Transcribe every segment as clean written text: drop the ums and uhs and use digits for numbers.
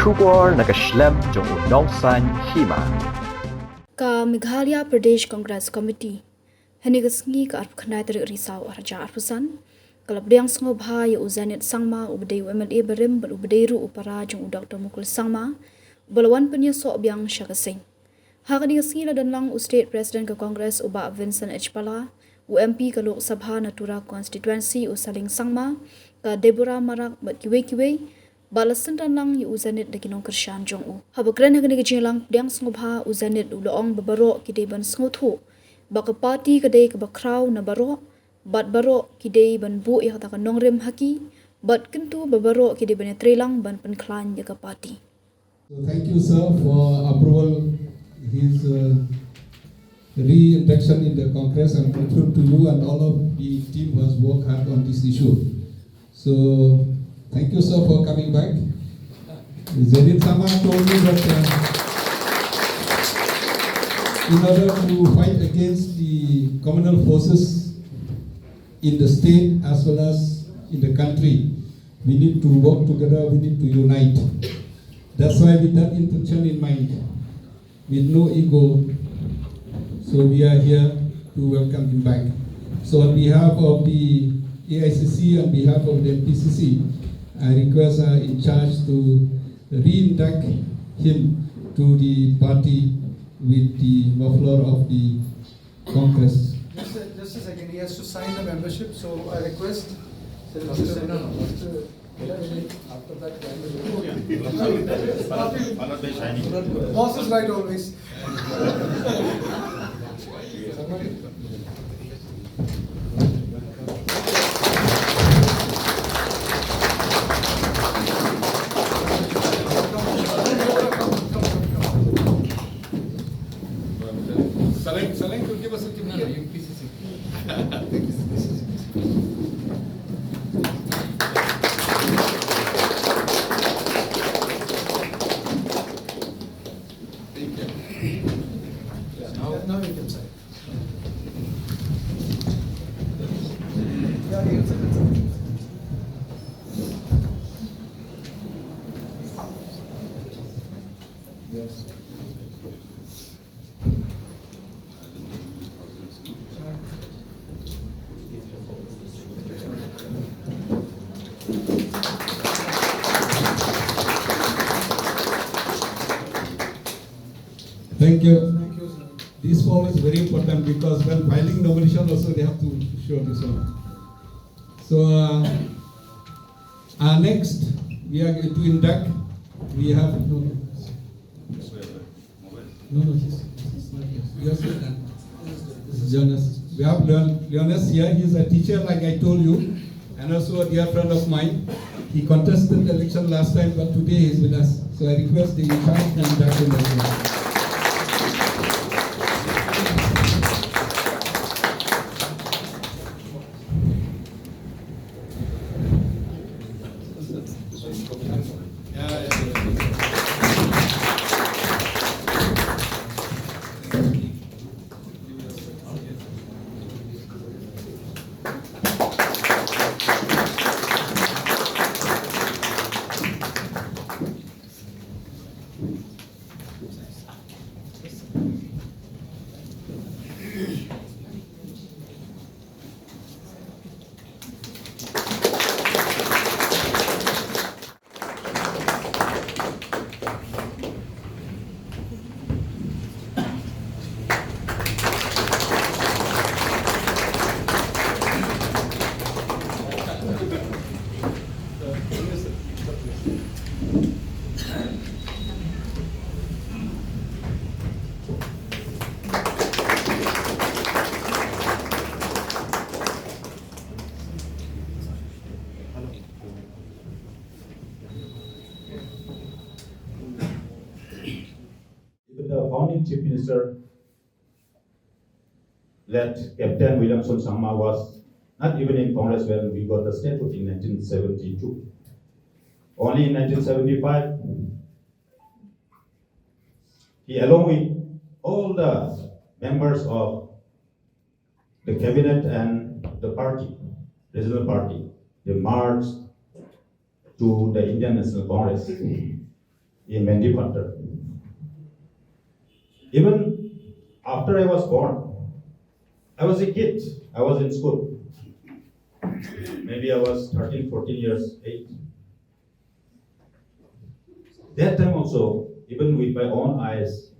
Shubor nakaslem jong unongsan Hima. Ka Meghalaya Pradesh Congress Committee Henigasngi ka arpkhanai tari risau arja arpusan ka Pdiang Sngewbha ya Zenith Sangma ubdei UMLA berim bal ubdei ru upara jong Dr. Mukul Sangma balawan penya so biang Seng. Hagani la danlang State President ka Congress uba Vincent H. Pala UMP ka Lok Sabha Natura Constituency usaling Sangma ka Deborah Marak bat kiwe balasan danlang yu Zenith da kinong kersyan jong u. Habakran hagani gajinglang Pdiang Sngewbha Zenith uloong babaro kidei ban Sngewthu baka party kadai ka bakraw na baro bat baro kidei ban bu ya kata nongrem haki bat kentu babaro kidei ban trelang ban penklan ya ka party. So thank you, sir, for approval his reinduction in the Congress, and grateful to you and all of the team who has worked hard on this issue. So thank you, sir, for coming back. Zenith Sama told me that in order to fight against the communal forces in the state as well as in the country, we need to work together, we need to unite. That's why with that intention in mind, with no ego, so we are here to welcome him back. So on behalf of the AICC, on behalf of the MPCC, I request in charge to reinduct him to the party with the muffler of the Congress. Just a second, he has to sign the membership, so I request. After that, boss is right always. Seng to give us a certificate. Now you can sign. Yes. Thank you. Thank you, sir. This form is very important because when filing nomination also they have to show this one. So next we are going to induct. We have no, he's not here. Yes, this is Jonas. We have Jonas here. He's a teacher, like I told you, and also a dear friend of mine. He contested the election last time, but today he's with us. So I request the entire to induct him as well. The founding chief minister, late Captain Williamson Sangma, was not even in Congress when we got the statehood in 1972. Only in 1975, he, along with all the members of the cabinet and the party, regional party, they marched to the Indian National Congress. in Mendipattar. Even after I was born, I was a kid. I was in school. Maybe I was 13, 14 years age. That time also, even with my own eyes,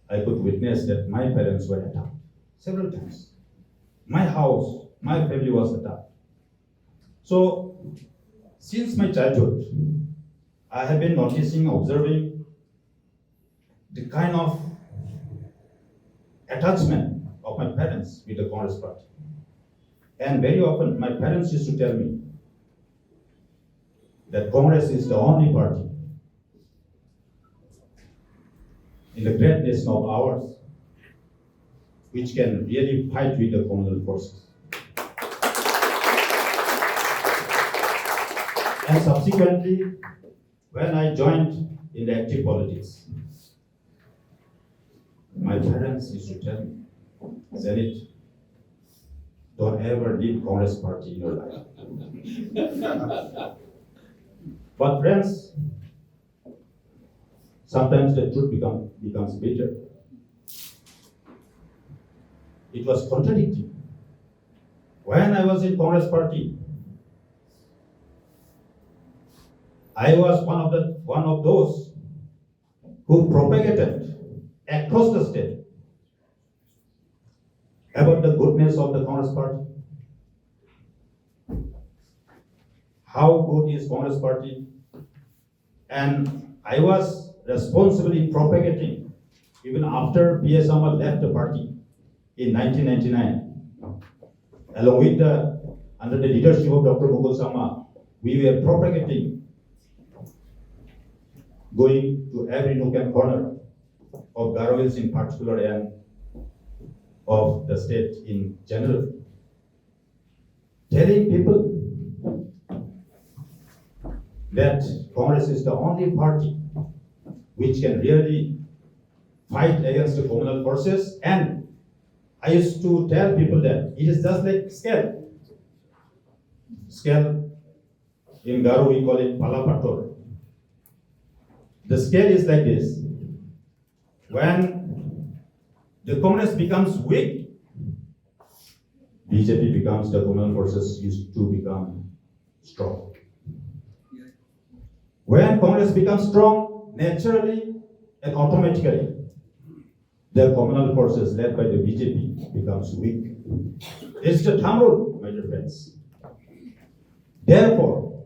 I could witness that my parents were attacked several times. My house, my family was attacked. So, since my childhood, I have been noticing, observing the kind of attachment of my parents with the Congress party. And very often, my parents used to tell me that Congress is the only party in the great nation of ours which can really fight with the communal forces. And subsequently, when I joined in the active politics, my parents used to tell me, Zenith, don't ever leave Congress party in your life. But friends, sometimes the truth becomes bitter. It was contradicting. When I was in Congress party, I was one of those who propagated across the state about the goodness of the Congress party. How good is Congress party? And I was responsibly propagating even after P.S. Sangma left the party in 1999. Along with under the leadership of Dr. Sangma, we were propagating, going to every nook and corner of Garo Hills in particular and of the state in general, telling people that Congress is the only party which can really fight against the communal forces. And I used to tell people that it is just like scale. Scale, in Garo we call it palapator. The scale is like this. When the Congress becomes weak, BJP becomes, the communal forces used to become strong. When Congress becomes strong, naturally and automatically, the communal forces led by the BJP becomes weak. It's the thumb rule, my dear friends. Therefore,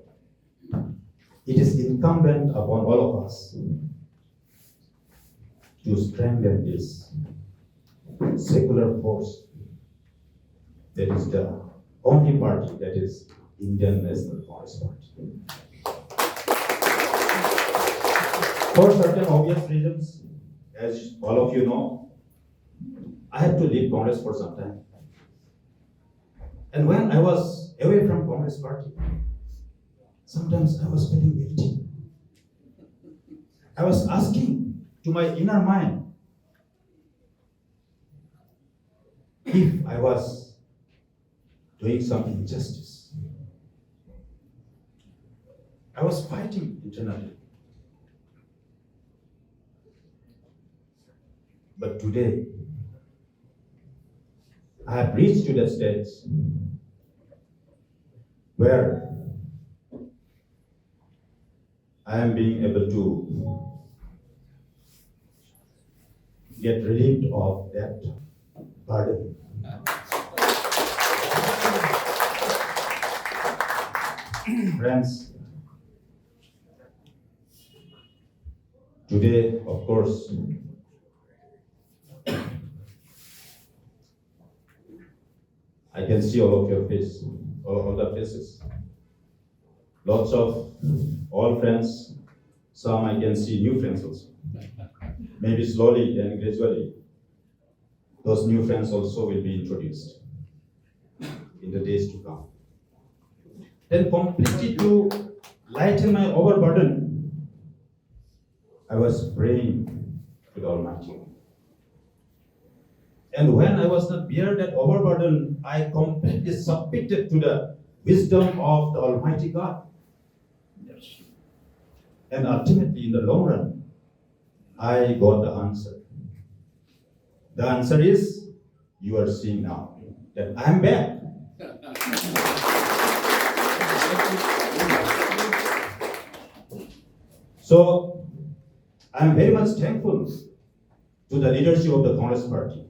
it is incumbent upon all of us to strengthen this secular force that is the only party that is Indian National Congress Party. For certain obvious reasons, as all of you know, I had to leave Congress for some time. And when I was away from Congress party, sometimes I was feeling guilty. I was asking to my inner mind if I was doing some injustice. I was fighting internally. But today, I have reached to that stage where I am being able to get relieved of that burden. Friends, today, of course, I can see all of your faces, all the faces. Lots of old friends, some I can see new friends also. Maybe slowly and gradually, those new friends also will be introduced in the days to come. Then completely to lighten my overburden, I was praying to the Almighty. And when I was not bear that overburden, I completely submitted to the wisdom of the Almighty God. And ultimately, in the long run, I got the answer. The answer is, you are seeing now that I am back. So, I am very much thankful to the leadership of the Congress Party,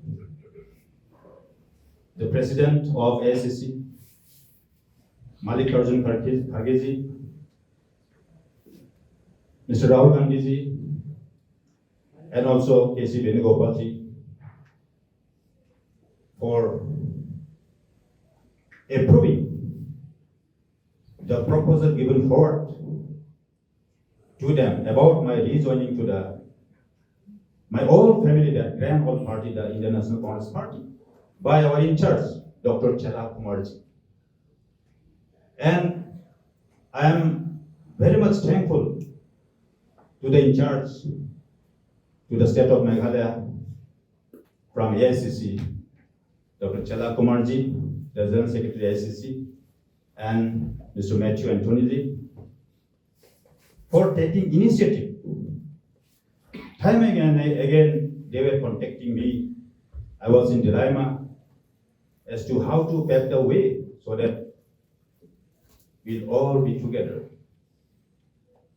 the President of AICC, Mallikarjun Kharge, Mr. Rahul Gandhi ji, and also K.C. Venugopal ji, for approving the proposal given forward to them about my rejoining to my old family, that grand old party, the Indian National Congress Party, by our in charge, Dr. Chala Kumarji. And I am very much thankful to the in charge, to the state of Meghalaya, from AICC, Dr. Chala Kumarji, the General Secretary AICC, and Mr. Matthew Antoniji, for taking initiative. Time and again, they were contacting me. I was in dilemma as to how to pave the way so that we'll all be together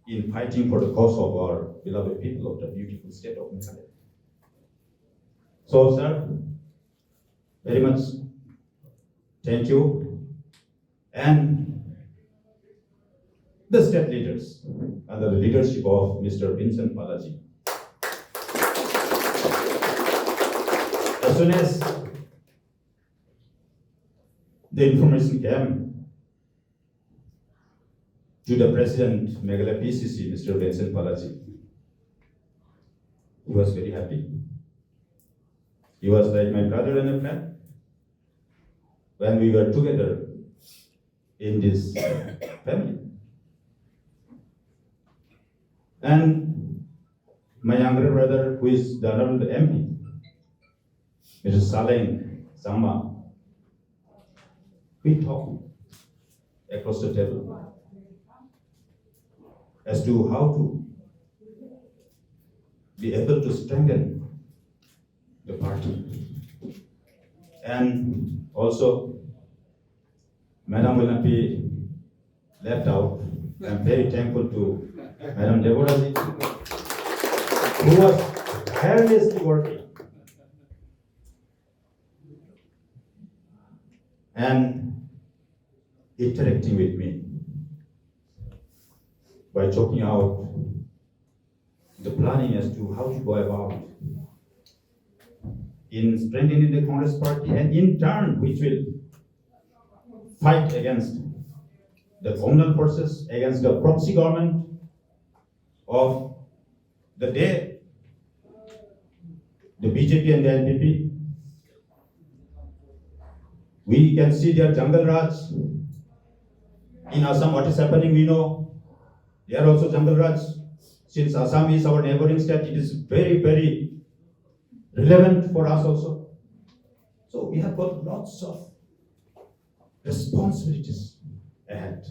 in fighting for the cause of our beloved people of the beautiful state of Meghalaya. So, sir, very much thank you. And the state leaders, under the leadership of Mr. Vincent Palaji. As soon as the information came to the President Meghalaya PCC, Mr. Vincent Palaji, he was very happy. He was like my brother and a friend when we were together in this family. And my younger brother, who is the honorable MP, Mr. Sangma, we talked across the table as to how to be able to strengthen the party. And also, Madam will not be left out. I'm very thankful to Madam Deborah ji, who was tirelessly working and interacting with me by talking out the planning as to how to go about in strengthening the Congress Party, and in turn, which will fight against the communal forces, against the proxy government of the day, the BJP and the NPP. We can see their jungle raj. In Assam, what is happening, we know. They are also jungle raj. Since Assam is our neighboring state, it is very, very relevant for us also. So we have got lots of responsibilities ahead.